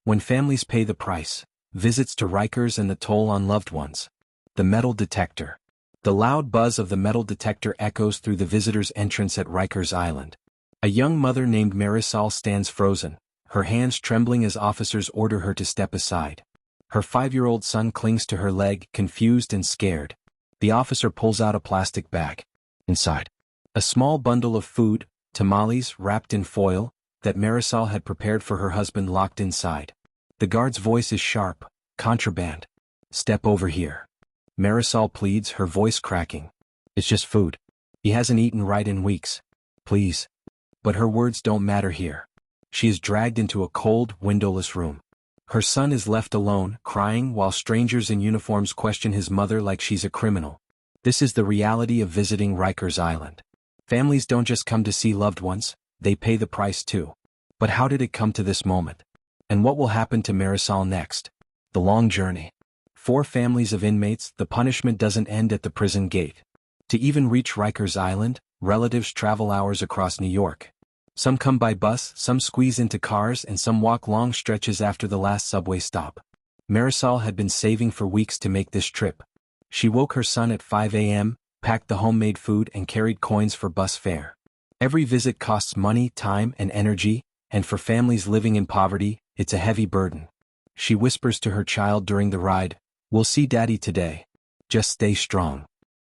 When families pay the price, visits to Rikers and the toll on loved ones. The metal detector. The loud buzz of the metal detector echoes through the visitor's entrance at Rikers Island. A young mother named Marisol stands frozen, her hands trembling as officers order her to step aside. Her 5-year-old son clings to her leg, confused and scared. The officer pulls out a plastic bag. Inside, a small bundle of food, tamales wrapped in foil, that Marisol had prepared for her husband locked inside. The guard's voice is sharp. Contraband. Step over here. Marisol pleads, her voice cracking. It's just food. He hasn't eaten right in weeks. Please. But her words don't matter here. She is dragged into a cold, windowless room. Her son is left alone, crying, while strangers in uniforms question his mother like she's a criminal. This is the reality of visiting Rikers Island. Families don't just come to see loved ones, they pay the price too. But how did it come to this moment? And what will happen to Marisol next? The long journey. 4 families of inmates, the punishment doesn't end at the prison gate. To even reach Rikers Island, relatives travel hours across New York. Some come by bus, some squeeze into cars, and some walk long stretches after the last subway stop. Marisol had been saving for weeks to make this trip. She woke her son at 5 a.m., packed the homemade food, and carried coins for bus fare. Every visit costs money, time, and energy, and for families living in poverty, it's a heavy burden. She whispers to her child during the ride, "We'll see Daddy today. Just stay strong."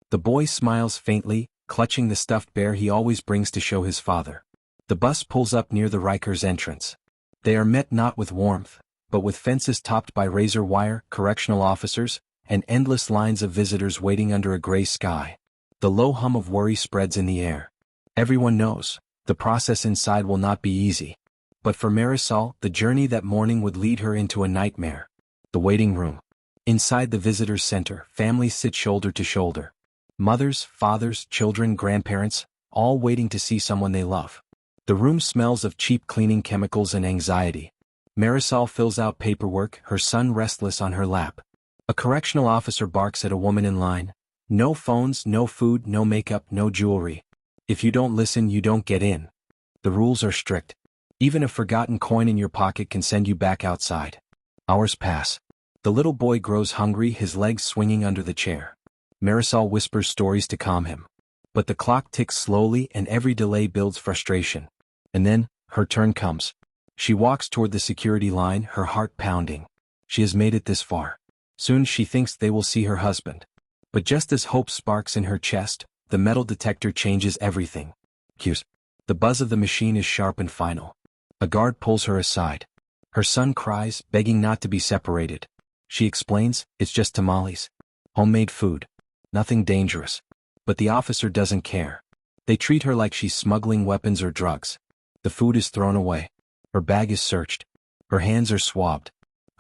The boy smiles faintly, clutching the stuffed bear he always brings to show his father. The bus pulls up near the Rikers entrance. They are met not with warmth, but with fences topped by razor wire, correctional officers, and endless lines of visitors waiting under a gray sky. The low hum of worry spreads in the air. Everyone knows, the process inside will not be easy. But for Marisol, the journey that morning would lead her into a nightmare. The waiting room. Inside the visitor's center, families sit shoulder to shoulder. Mothers, fathers, children, grandparents, all waiting to see someone they love. The room smells of cheap cleaning chemicals and anxiety. Marisol fills out paperwork, her son restless on her lap. A correctional officer barks at a woman in line. No phones, no food, no makeup, no jewelry. If you don't listen, you don't get in. The rules are strict. Even a forgotten coin in your pocket can send you back outside. Hours pass. The little boy grows hungry, his legs swinging under the chair. Marisol whispers stories to calm him. But the clock ticks slowly and every delay builds frustration. And then, her turn comes. She walks toward the security line, her heart pounding. She has made it this far. Soon she thinks they will see her husband. But just as hope sparks in her chest, the metal detector changes everything. Cues. The buzz of the machine is sharp and final. A guard pulls her aside. Her son cries, begging not to be separated. She explains, it's just tamales. Homemade food. Nothing dangerous. But the officer doesn't care. They treat her like she's smuggling weapons or drugs. The food is thrown away. Her bag is searched. Her hands are swabbed.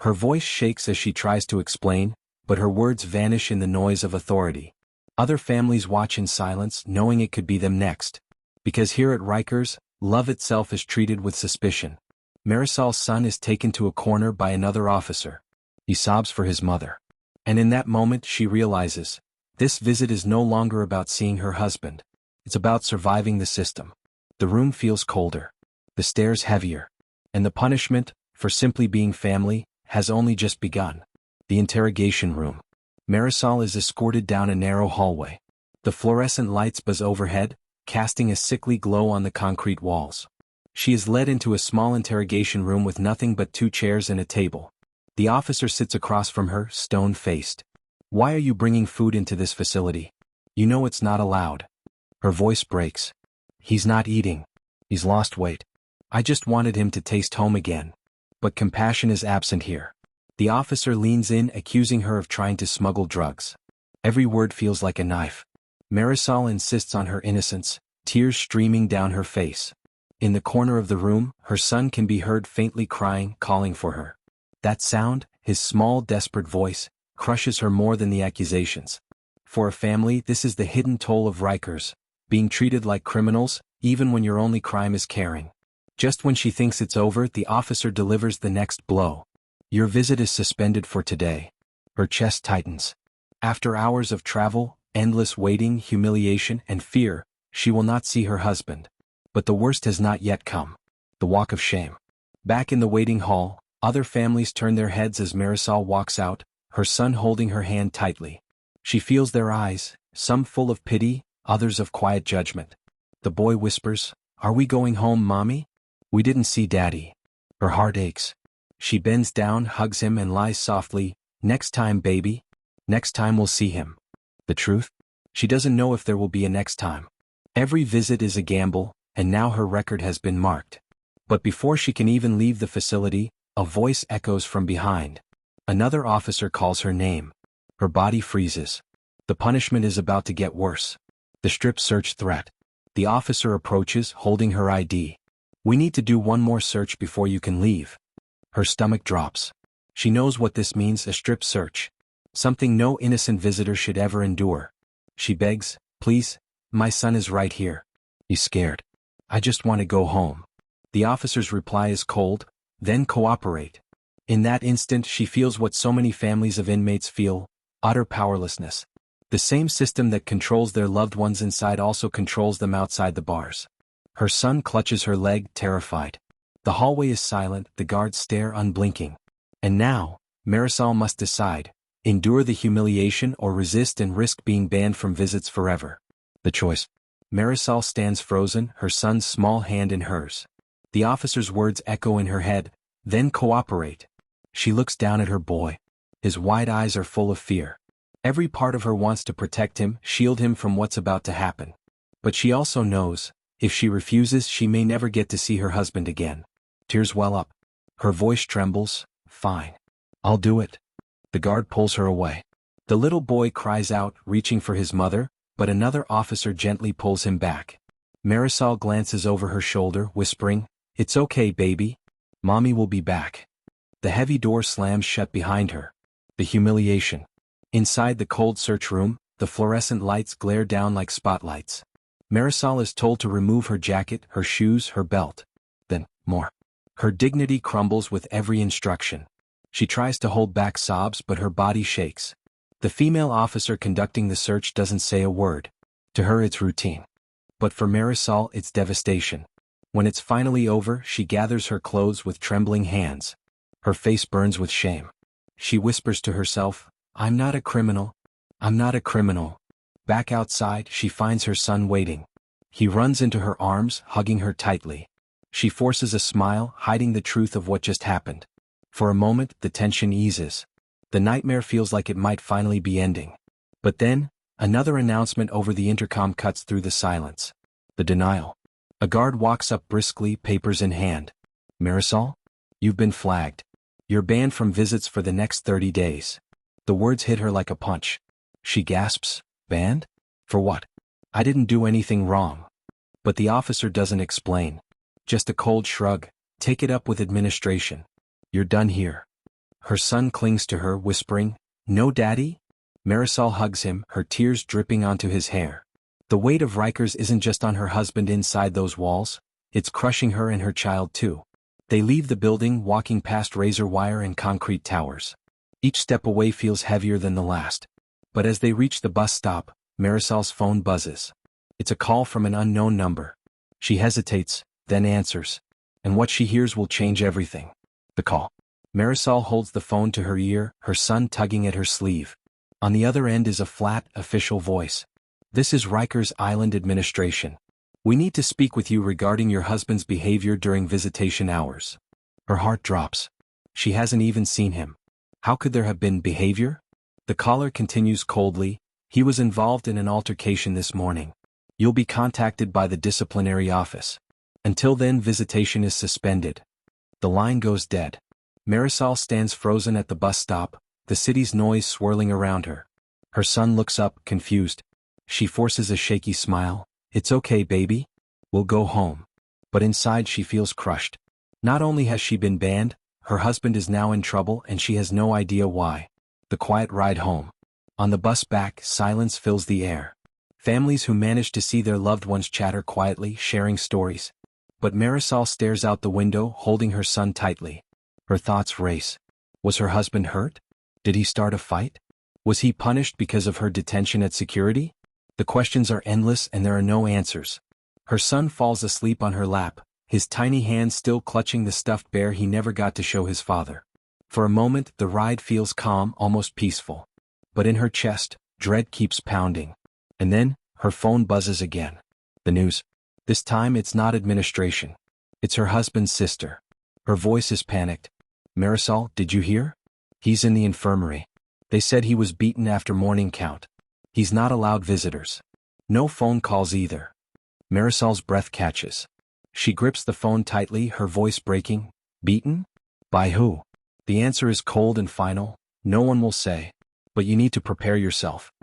Her voice shakes as she tries to explain, but her words vanish in the noise of authority. Other families watch in silence, knowing it could be them next. Because here at Rikers, love itself is treated with suspicion. Marisol's son is taken to a corner by another officer. He sobs for his mother. And in that moment she realizes, this visit is no longer about seeing her husband. It's about surviving the system. The room feels colder. The stares heavier. And the punishment, for simply being family, has only just begun. The interrogation room. Marisol is escorted down a narrow hallway. The fluorescent lights buzz overhead, casting a sickly glow on the concrete walls. She is led into a small interrogation room with nothing but 2 chairs and a table. The officer sits across from her, stone-faced. "Why are you bringing food into this facility? You know it's not allowed." Her voice breaks. "He's not eating. He's lost weight. I just wanted him to taste home again." But compassion is absent here. The officer leans in, accusing her of trying to smuggle drugs. Every word feels like a knife. Marisol insists on her innocence, tears streaming down her face. In the corner of the room, her son can be heard faintly crying, calling for her. That sound, his small, desperate voice, crushes her more than the accusations. For a family, this is the hidden toll of Rikers, being treated like criminals, even when your only crime is caring. Just when she thinks it's over, the officer delivers the next blow. "Your visit is suspended for today." Her chest tightens. After hours of travel, endless waiting, humiliation, and fear, she will not see her husband. But the worst has not yet come. The walk of shame. Back in the waiting hall, Other families turn their heads as Marisol walks out, her son holding her hand tightly. She feels their eyes, some full of pity, others of quiet judgment. The boy whispers, "Are we going home, Mommy? We didn't see Daddy." Her heart aches. She bends down, hugs him and lies softly, "Next time, baby. Next time we'll see him." The truth? She doesn't know if there will be a next time. Every visit is a gamble, and now her record has been marked. But before she can even leave the facility, a voice echoes from behind. Another officer calls her name. Her body freezes. The punishment is about to get worse. The strip search threat. The officer approaches, holding her ID. "We need to do one more search before you can leave." Her stomach drops. She knows what this means, a strip search. Something no innocent visitor should ever endure. She begs, "Please, my son is right here. He's scared. I just want to go home." The officer's reply is cold, "Then cooperate." In that instant she feels what so many families of inmates feel, utter powerlessness. The same system that controls their loved ones inside also controls them outside the bars. Her son clutches her leg, terrified. The hallway is silent, the guards stare unblinking. And now, Marisol must decide, endure the humiliation or resist and risk being banned from visits forever. The choice. Marisol stands frozen, her son's small hand in hers. The officer's words echo in her head, "Then cooperate." She looks down at her boy. His wide eyes are full of fear. Every part of her wants to protect him, shield him from what's about to happen. But she also knows, if she refuses, she may never get to see her husband again. Tears well up. Her voice trembles, "Fine. I'll do it." The guard pulls her away. The little boy cries out, reaching for his mother, but another officer gently pulls him back. Marisol glances over her shoulder, whispering, "It's okay, baby. Mommy will be back." The heavy door slams shut behind her. The humiliation. Inside the cold search room, the fluorescent lights glare down like spotlights. Marisol is told to remove her jacket, her shoes, her belt. Then, more. Her dignity crumbles with every instruction. She tries to hold back sobs, but her body shakes. The female officer conducting the search doesn't say a word. To her it's routine. But for Marisol it's devastation. When it's finally over, she gathers her clothes with trembling hands. Her face burns with shame. She whispers to herself, "I'm not a criminal. I'm not a criminal." Back outside, she finds her son waiting. He runs into her arms, hugging her tightly. She forces a smile, hiding the truth of what just happened. For a moment, the tension eases. The nightmare feels like it might finally be ending. But then, another announcement over the intercom cuts through the silence. The denial. A guard walks up briskly, papers in hand. "Marisol? You've been flagged. You're banned from visits for the next 30 days. The words hit her like a punch. She gasps, "Banned? For what? I didn't do anything wrong." But the officer doesn't explain. Just a cold shrug, "Take it up with administration. You're done here." Her son clings to her, whispering, "No, Daddy?" Marisol hugs him, her tears dripping onto his hair. The weight of Rikers isn't just on her husband inside those walls, it's crushing her and her child too. They leave the building, walking past razor wire and concrete towers. Each step away feels heavier than the last. But as they reach the bus stop, Marisol's phone buzzes. It's a call from an unknown number. She hesitates, then answers. And what she hears will change everything. The call. Marisol holds the phone to her ear, her son tugging at her sleeve. On the other end is a flat, official voice. "This is Rikers Island Administration. We need to speak with you regarding your husband's behavior during visitation hours." Her heart drops. She hasn't even seen him. How could there have been behavior? The caller continues coldly, "He was involved in an altercation this morning. You'll be contacted by the disciplinary office. Until then, visitation is suspended." The line goes dead. Marisol stands frozen at the bus stop, the city's noise swirling around her. Her son looks up, confused. She forces a shaky smile, "It's okay, baby. We'll go home." But inside she feels crushed. Not only has she been banned, her husband is now in trouble and she has no idea why. The quiet ride home. On the bus back, silence fills the air. Families who manage to see their loved ones chatter quietly, sharing stories. But Marisol stares out the window, holding her son tightly. Her thoughts race. Was her husband hurt? Did he start a fight? Was he punished because of her detention at security? The questions are endless and there are no answers. Her son falls asleep on her lap, his tiny hand still clutching the stuffed bear he never got to show his father. For a moment, the ride feels calm, almost peaceful. But in her chest, dread keeps pounding. And then, her phone buzzes again. The news. This time it's not administration. It's her husband's sister. Her voice is panicked. Marisol, did you hear? He's in the infirmary. They said he was beaten after morning count. He's not allowed visitors. No phone calls either. Marisol's breath catches. She grips the phone tightly, her voice breaking. Beaten? By who? The answer is cold and final. No one will say. But you need to prepare yourself.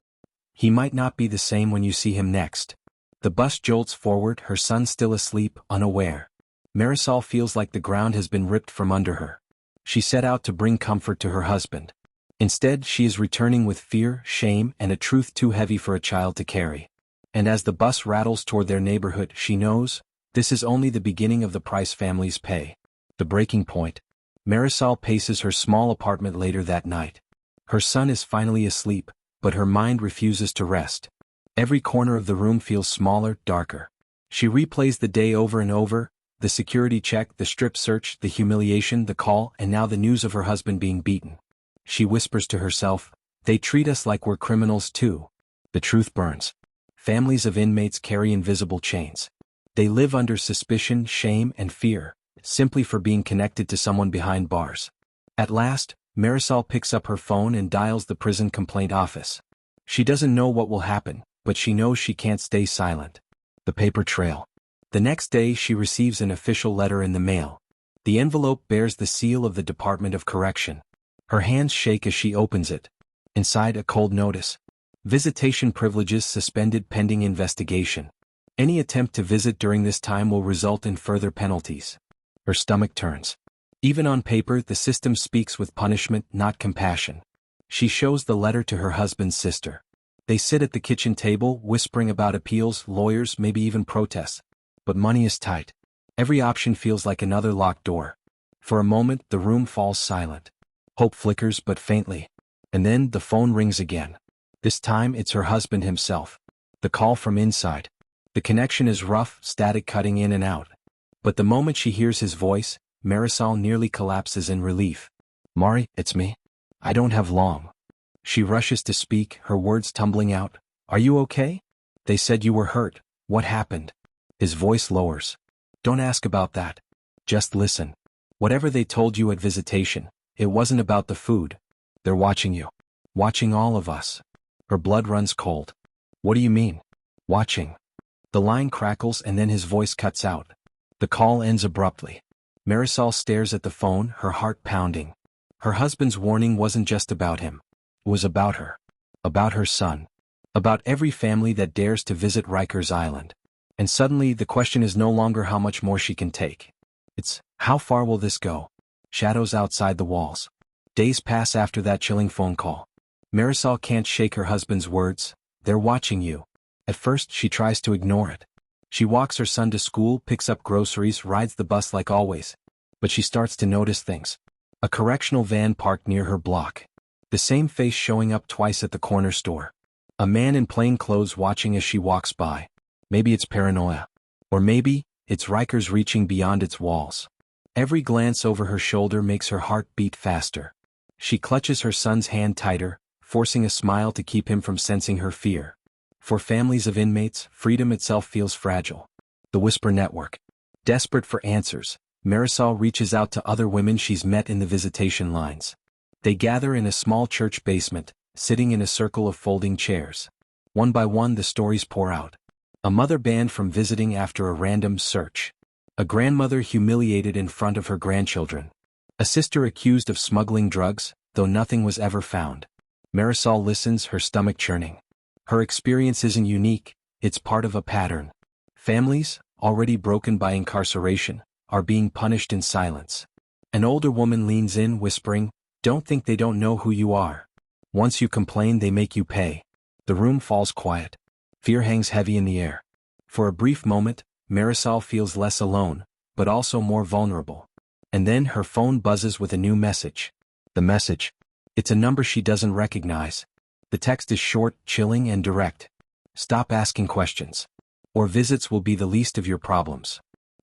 He might not be the same when you see him next. The bus jolts forward, her son still asleep, unaware. Marisol feels like the ground has been ripped from under her. She set out to bring comfort to her husband. Instead, she is returning with fear, shame, and a truth too heavy for a child to carry. And as the bus rattles toward their neighborhood, she knows, this is only the beginning of the price families pay. The breaking point. Marisol paces her small apartment later that night. Her son is finally asleep, but her mind refuses to rest. Every corner of the room feels smaller, darker. She replays the day over and over, the security check, the strip search, the humiliation, the call, and now the news of her husband being beaten. She whispers to herself, they treat us like we're criminals too. The truth burns. Families of inmates carry invisible chains. They live under suspicion, shame, and fear, simply for being connected to someone behind bars. At last, Marisol picks up her phone and dials the prison complaint office. She doesn't know what will happen, but she knows she can't stay silent. The paper trail. The next day she receives an official letter in the mail. The envelope bears the seal of the Department of Correction. Her hands shake as she opens it. Inside, a cold notice. Visitation privileges suspended pending investigation. Any attempt to visit during this time will result in further penalties. Her stomach turns. Even on paper, the system speaks with punishment, not compassion. She shows the letter to her husband's sister. They sit at the kitchen table, whispering about appeals, lawyers, maybe even protests. But money is tight. Every option feels like another locked door. For a moment, the room falls silent. Hope flickers but faintly. And then the phone rings again. This time it's her husband himself. The call from inside. The connection is rough, static cutting in and out. But the moment she hears his voice, Marisol nearly collapses in relief. Mari, it's me. I don't have long. She rushes to speak, her words tumbling out. Are you okay? They said you were hurt. What happened? His voice lowers. Don't ask about that. Just listen. Whatever they told you at visitation, it wasn't about the food. They're watching you. Watching all of us. Her blood runs cold. What do you mean? Watching. The line crackles and then his voice cuts out. The call ends abruptly. Marisol stares at the phone, her heart pounding. Her husband's warning wasn't just about him. It was about her. About her son. About every family that dares to visit Rikers Island. And suddenly the question is no longer how much more she can take. It's, how far will this go? Shadows outside the walls. Days pass after that chilling phone call. Marisol can't shake her husband's words. They're watching you. At first, she tries to ignore it. She walks her son to school, picks up groceries, rides the bus like always. But she starts to notice things. A correctional van parked near her block. The same face showing up twice at the corner store. A man in plain clothes watching as she walks by. Maybe it's paranoia. Or maybe, it's Rikers reaching beyond its walls. Every glance over her shoulder makes her heart beat faster. She clutches her son's hand tighter, forcing a smile to keep him from sensing her fear. For families of inmates, freedom itself feels fragile. The Whisper Network. Desperate for answers, Marisol reaches out to other women she's met in the visitation lines. They gather in a small church basement, sitting in a circle of folding chairs. One by one the stories pour out. A mother banned from visiting after a random search. A grandmother humiliated in front of her grandchildren. A sister accused of smuggling drugs, though nothing was ever found. Marisol listens, her stomach churning. Her experience isn't unique, it's part of a pattern. Families, already broken by incarceration, are being punished in silence. An older woman leans in, whispering, "Don't think they don't know who you are. Once you complain, they make you pay." The room falls quiet. Fear hangs heavy in the air. For a brief moment, Marisol feels less alone, but also more vulnerable. And then her phone buzzes with a new message. The message. It's a number she doesn't recognize. The text is short, chilling, and direct. Stop asking questions. Or visits will be the least of your problems.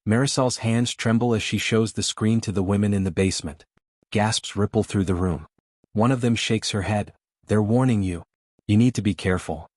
Marisol's hands tremble as she shows the screen to the women in the basement. Gasps ripple through the room. One of them shakes her head. They're warning you. You need to be careful.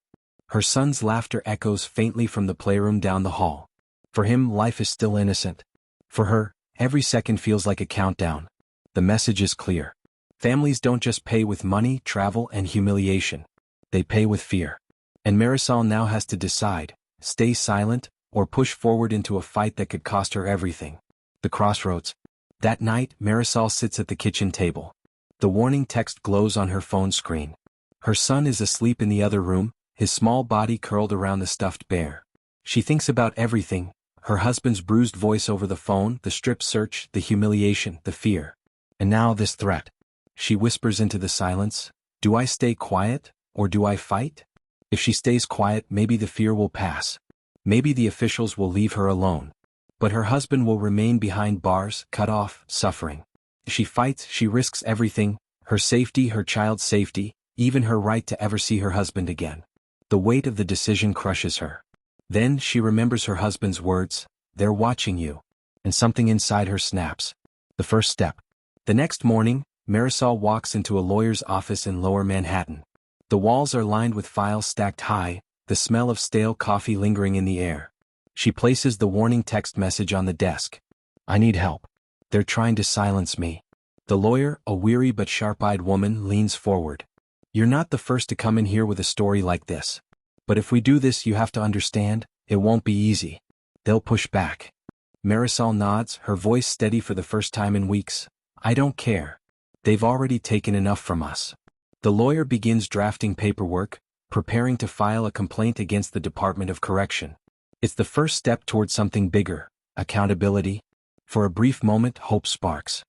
Her son's laughter echoes faintly from the playroom down the hall. For him, life is still innocent. For her, every second feels like a countdown. The message is clear. Families don't just pay with money, travel, and humiliation. They pay with fear. And Marisol now has to decide, stay silent, or push forward into a fight that could cost her everything. The crossroads. That night, Marisol sits at the kitchen table. The warning text glows on her phone screen. Her son is asleep in the other room, his small body curled around the stuffed bear. She thinks about everything, her husband's bruised voice over the phone, the strip search, the humiliation, the fear. And now this threat. She whispers into the silence, do I stay quiet, or do I fight? If she stays quiet, maybe the fear will pass. Maybe the officials will leave her alone. But her husband will remain behind bars, cut off, suffering. If she fights, she risks everything, her safety, her child's safety, even her right to ever see her husband again. The weight of the decision crushes her. Then she remembers her husband's words, they're watching you. And something inside her snaps. The first step. The next morning, Marisol walks into a lawyer's office in Lower Manhattan. The walls are lined with files stacked high, the smell of stale coffee lingering in the air. She places the warning text message on the desk. I need help. They're trying to silence me. The lawyer, a weary but sharp-eyed woman, leans forward. You're not the first to come in here with a story like this. But if we do this, you have to understand, it won't be easy. They'll push back. Marisol nods, her voice steady for the first time in weeks. I don't care. They've already taken enough from us. The lawyer begins drafting paperwork, preparing to file a complaint against the Department of Correction. It's the first step toward something bigger, accountability. For a brief moment, hope sparks.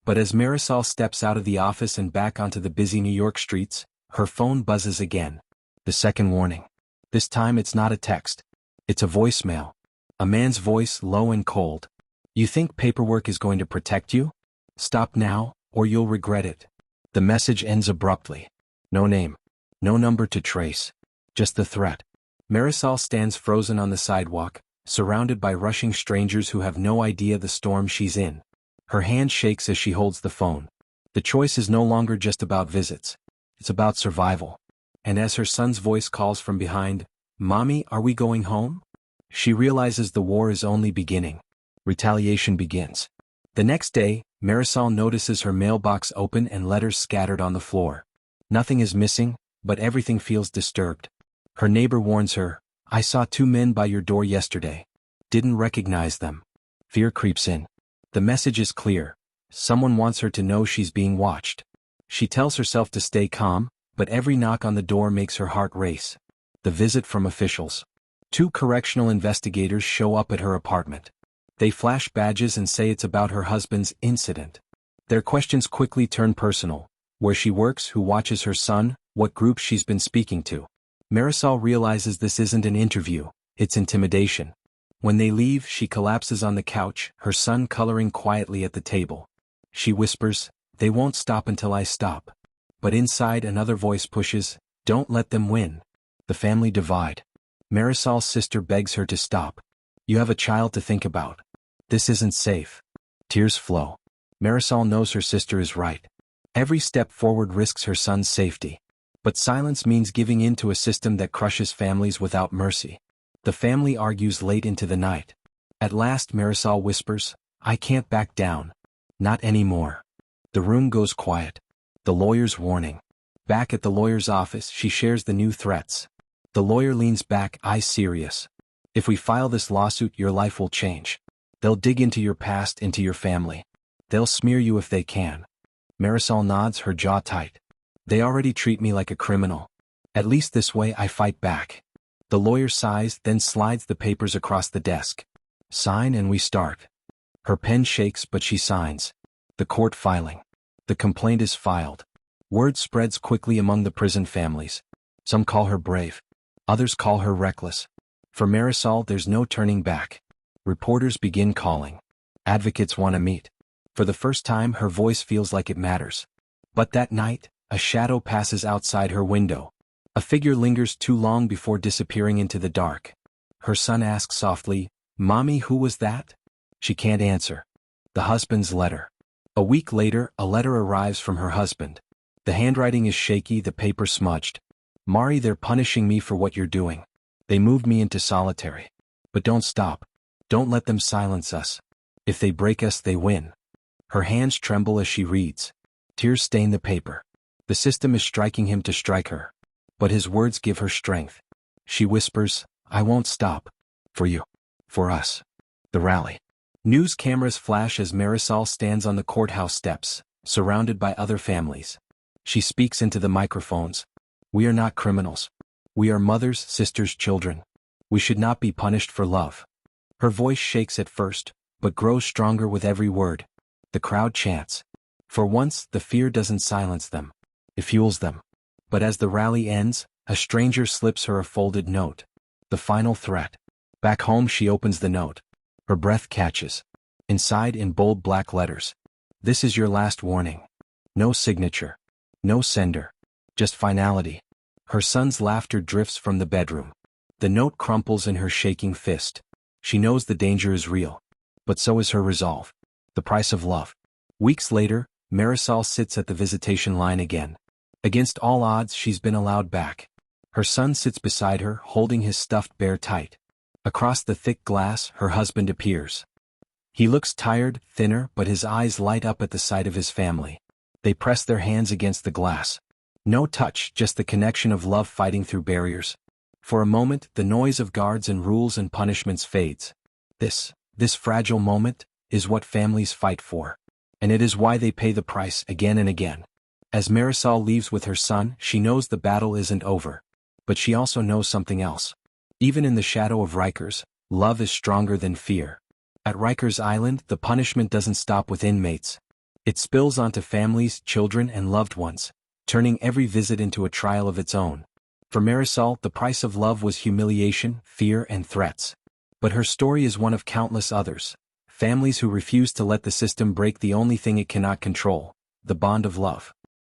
But as Marisol steps out of the office and back onto the busy New York streets, her phone buzzes again. The second warning. This time it's not a text. It's a voicemail. A man's voice, low and cold. You think paperwork is going to protect you? Stop now, or you'll regret it. The message ends abruptly. No name. No number to trace. Just the threat. Marisol stands frozen on the sidewalk, surrounded by rushing strangers who have no idea the storm she's in. Her hand shakes as she holds the phone. The choice is no longer just about visits. It's about survival. And as her son's voice calls from behind, Mommy, are we going home? She realizes the war is only beginning. Retaliation begins. The next day, Marisol notices her mailbox open and letters scattered on the floor. Nothing is missing, but everything feels disturbed. Her neighbor warns her, I saw two men by your door yesterday. Didn't recognize them. Fear creeps in. The message is clear. Someone wants her to know she's being watched. She tells herself to stay calm, but every knock on the door makes her heart race. The visit from officials. Two correctional investigators show up at her apartment. They flash badges and say it's about her husband's incident. Their questions quickly turn personal. Where she works, who watches her son, what group she's been speaking to. Marisol realizes this isn't an interview, it's intimidation. When they leave, she collapses on the couch, her son coloring quietly at the table. She whispers, they won't stop until I stop. But inside another voice pushes, don't let them win. The family divide. Marisol's sister begs her to stop. You have a child to think about. This isn't safe. Tears flow. Marisol knows her sister is right. Every step forward risks her son's safety. But silence means giving in to a system that crushes families without mercy. The family argues late into the night. At last Marisol whispers, I can't back down. Not anymore. The room goes quiet. The lawyer's warning. Back at the lawyer's office, she shares the new threats. The lawyer leans back, eyes serious. If we file this lawsuit, your life will change. They'll dig into your past, into your family. They'll smear you if they can. Marisol nods, her jaw tight. They already treat me like a criminal. At least this way I fight back. The lawyer sighs, then slides the papers across the desk. Sign and we start. Her pen shakes, but she signs. The court filing. The complaint is filed. Word spreads quickly among the prison families. Some call her brave. Others call her reckless. For Marisol, there's no turning back. Reporters begin calling. Advocates want to meet. For the first time, her voice feels like it matters. But that night, a shadow passes outside her window. A figure lingers too long before disappearing into the dark. Her son asks softly, Mommy, who was that? She can't answer. The husband's letter. A week later, a letter arrives from her husband. The handwriting is shaky, the paper smudged. Mari, they're punishing me for what you're doing. They moved me into solitary. But don't stop. Don't let them silence us. If they break us, they win. Her hands tremble as she reads. Tears stain the paper. The system is striking him to strike her. But his words give her strength. She whispers, I won't stop. For you. For us. The rally. News cameras flash as Marisol stands on the courthouse steps, surrounded by other families. She speaks into the microphones. We are not criminals. We are mothers, sisters, children. We should not be punished for love. Her voice shakes at first, but grows stronger with every word. The crowd chants. For once, the fear doesn't silence them. It fuels them. But as the rally ends, a stranger slips her a folded note. The final threat. Back home, she opens the note. Her breath catches. Inside, in bold black letters. This is your last warning. No signature. No sender. Just finality. Her son's laughter drifts from the bedroom. The note crumples in her shaking fist. She knows the danger is real. But so is her resolve. The price of love. Weeks later, Marisol sits at the visitation line again. Against all odds, she's been allowed back. Her son sits beside her, holding his stuffed bear tight. Across the thick glass, her husband appears. He looks tired, thinner, but his eyes light up at the sight of his family. They press their hands against the glass. No touch, just the connection of love fighting through barriers. For a moment, the noise of guards and rules and punishments fades. This fragile moment, is what families fight for. And it is why they pay the price again and again. As Marisol leaves with her son, she knows the battle isn't over. But she also knows something else. Even in the shadow of Rikers, love is stronger than fear. At Rikers Island, the punishment doesn't stop with inmates. It spills onto families, children, and loved ones, turning every visit into a trial of its own. For Marisol, the price of love was humiliation, fear, and threats. But her story is one of countless others. Families who refuse to let the system break the only thing it cannot control, the bond of love.